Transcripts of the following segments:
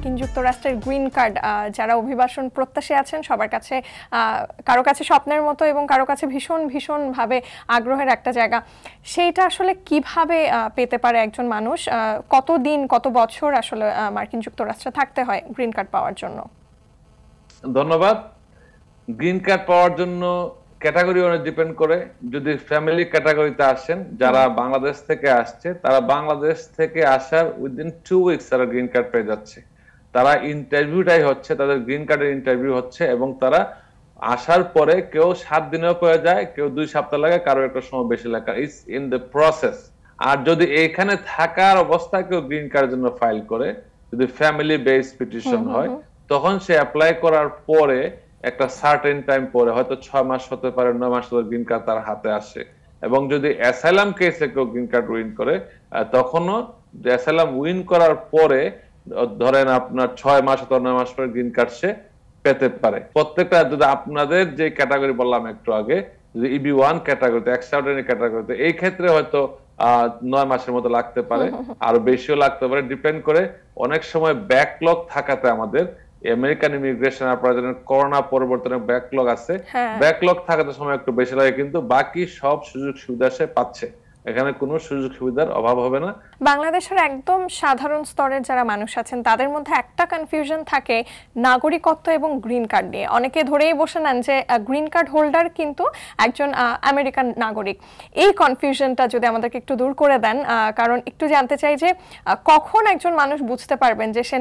মার্কিন যুক্তরাষ্ট্রের green card যারা অভিবাসন প্রত্যাশী আছেন সবার কাছে কারো কাছে স্বপ্নের মতো এবং কারো কাছে ভীষণভাবে আগ্রহের একটা জায়গা। সেইটা আসলে কিভাবে পেতে পারে একজন মানুষ? কতদিন কত বছর আসলে মার্কিন যুক্তরাষ্ট্রে থাকতে হয় গ্রিন কার্ড পাওয়ার জন্য? ধন্যবাদ। গ্রিন কার্ড পাওয়ার জন্য ক্যাটাগরি অনুযায়ী ডিপেন্ড করে। যদি ফ্যামিলি ক্যাটাগরিতে আসেন, যারা বাংলাদেশ থেকে আসছে, তারা বাংলাদেশ থেকে আসার উইদিন 2 উইকস তারা গ্রিন কার্ড পেয়ে যাচ্ছে। তারা ইন্টারভিউটাই হচ্ছে, তাদের গ্রিন কার্ডের ইন্টারভিউ হচ্ছে এবং তারা আসার পরে কেউ 7 দিনেও পেয়ে যায়, কেউ 2 সপ্তাহ লাগে, কারো একটা সময় বেশি লাগে। It's in the process. আর যদি এখানে থাকার অবস্থায় কেউ গ্রিন কার্ডের জন্য ফাইল করে, যদি ফ্যামিলি বেসড পিটিশন হয়, তখন সে অ্যাপ্লাই করার পরে একটা সার্টেন টাইম পরে, হয়তো 6 মাস হতে পারে, 9 মাস হতে গ্রিন কার্ড তার হাতে আসে। এবং যদি অ্যাসাইলাম কেসে কেউ গ্রিন কার্ড উইন করে, তখনও অ্যাসাইলাম উইন করার পরে ধরেন আপনার 6 মাস অথবা 9 মাস পরে গ্রিন কার্ড সে পেতে পারে। প্রত্যেকটা যদি আপনাদের যে ক্যাটাগরি বললাম একটু আগে, যদি EB1 ক্যাটাগরিতে, এক্সট্রাঅর্ডিনারি ক্যাটাগরিতে, এই ক্ষেত্রে হয়তো 9 মাসের মতো লাগতে পারে, আরো বেশিও লাগতে পারে, ডিপেন্ড করে। অনেক সময় ব্যাকলগ থাকাতে আমাদের আমেরিকান ইমিগ্রেশন আপনাদের করোনা পরিবর্তনে ব্যাকলগ আছে, ব্যাকলগ থাকাতে সময় একটু বেশি লাগে, কিন্তু বাকি সব সুযোগ সুবিধা সে পাচ্ছে। এখানে কোনো সুযোগ সুবিধার অভাব হবে না। বাংলাদেশের একদম সাধারণ স্তরের যারা মানুষ আছেন তাদের মধ্যে একটা কনফিউশন থাকে নাগরিকত্ব এবং গ্রিন কার্ড নিয়ে। অনেকে ধরেই বসে নেন যে গ্রিন কার্ড হোল্ডার কিন্তু একজন আমেরিকান নাগরিক। এই কনফিউশনটা যদি আমাদেরকে একটু দূর করে দেন, কারণ একটু জানতে চাই যে কখন একজন মানুষ বুঝতে পারবেন যে সে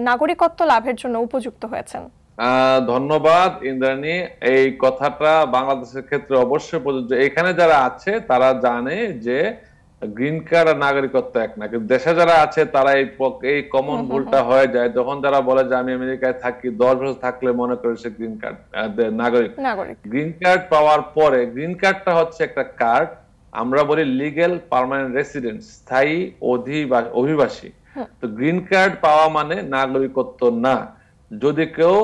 নাগরিকত্ব লাভের জন্য উপযুক্ত হয়েছেন? ধন্যবাদ ইন্দ্রাণী। এই কথাটা বাংলাদেশের ক্ষেত্রে অবশ্যই প্রযোজ্য। এখানে যারা আছে তারা জানে যে গ্রিন কার্ড আর নাগরিকত্ব এক না, কিন্তু দেশে যারা আছে তারা এই কমন ভুলটা হয়ে যায়। তখন যারা বলে যে আমি আমেরিকায় থাকি, 10 বছর থাকলে মনে করে সে গ্রিন কার্ড নাগরিক। গ্রিন কার্ড পাওয়ার পরে, গ্রিন কার্ডটা হচ্ছে একটা কার্ড, আমরা বলি লিগ্যাল পার্মানেন্ট রেসিডেন্ট, স্থায়ী অভিবাসী। তো গ্রিন কার্ড পাওয়া মানে নাগরিকত্ব না। যদি কেউ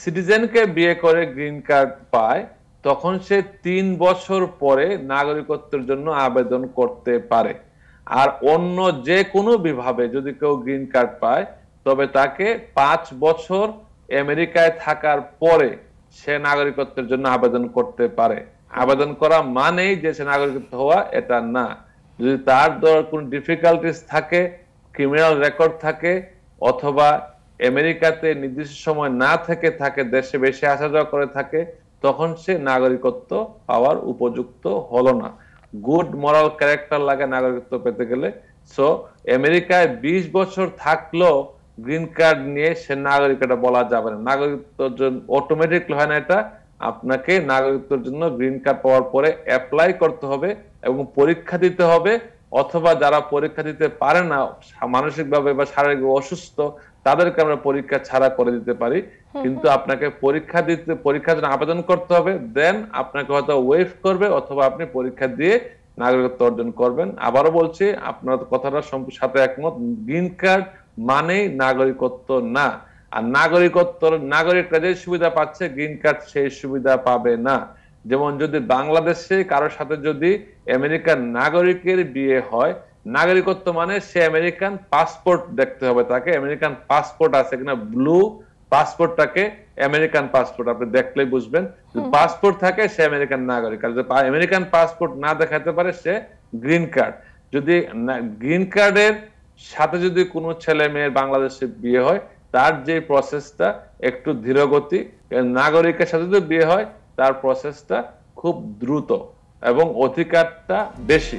সিটিজেনকে বিয়ে করে গ্রিন কার্ড পায়, তখন সে 3 বছর পরে নাগরিকত্বের জন্য আবেদন করতে পারে। আর অন্য যে কোনো বিভাগে যদি কেউ গ্রিন কার্ড পায়, তবে তাকে 5 বছর আমেরিকায় থাকার পরে সে নাগরিকত্বের জন্য আবেদন করতে পারে। আবেদন করা মানেই যে সে নাগরিকত্ব হওয়া এটা না। যদি তার কোনো ডিফিকাল্টিস থাকে, ক্রিমিনাল রেকর্ড থাকে, অথবা আমেরিকাতে নির্দিষ্ট সময় না থেকে থাকে, দেশে বেশি আসা যাওয়া করে থাকে, তখন সে নাগরিকত্ব পাওয়ার উপযুক্ত হলো না। গুড মরাল ক্যারেক্টার লাগে নাগরিকত্ব পেতে গেলে। সো আমেরিকায় 20 বছর থাকলেও গ্রিন কার্ড নিয়ে সে নাগরিকতা বলা যাবে না। নাগরিকত্বের জন্য অটোমেটিক হয় না এটা। আপনাকে নাগরিকত্বের জন্য গ্রিন কার্ড পাওয়ার পরে অ্যাপ্লাই করতে হবে এবং পরীক্ষা দিতে হবে, অথবা যারা পরীক্ষা দিতে পারে না, মানসিকভাবে বা শারীরিকভাবে অসুস্থ, তাদেরকে আমরা পরীক্ষা ছাড়া করে দিতে পারি। কিন্তু আপনাকে পরীক্ষার জন্য আবেদন করতে হবে, দেন আপনাকে হয়তো ওয়েভ করবে, অথবা আপনি পরীক্ষা দিয়ে নাগরিকত্ব অর্জন করবেন। আবারও বলছি, আপনার কথাটা সাথে একমত, গ্রিন কার্ড মানেই নাগরিকত্ব না। আর নাগরিকরা যে সুবিধা পাচ্ছে, গ্রিন কার্ড সেই সুবিধা পাবে না। যেমন যদি বাংলাদেশে কারোর সাথে যদি আমেরিকান নাগরিকের বিয়ে হয়, নাগরিকত্ব মানে সে আমেরিকান পাসপোর্ট দেখতে হবে তাকে, আমেরিকান পাসপোর্ট আছে কিনা। ব্লু পাসপোর্টটাকে আমেরিকান পাসপোর্ট আপনি দেখলেই বুঝবেন। পাসপোর্ট থাকে সে আমেরিকান নাগরিক, আর যদি আমেরিকান পাসপোর্ট না দেখাতে পারে সে গ্রিন কার্ড। যদি গ্রিন কার্ডের সাথে যদি কোনো ছেলে মেয়ের বাংলাদেশে বিয়ে হয়, তার যে প্রসেসটা একটু ধীরগতি, নাগরিকের সাথে যদি বিয়ে হয় তার প্রসেসটা খুব দ্রুত এবং অধিকারটা বেশি।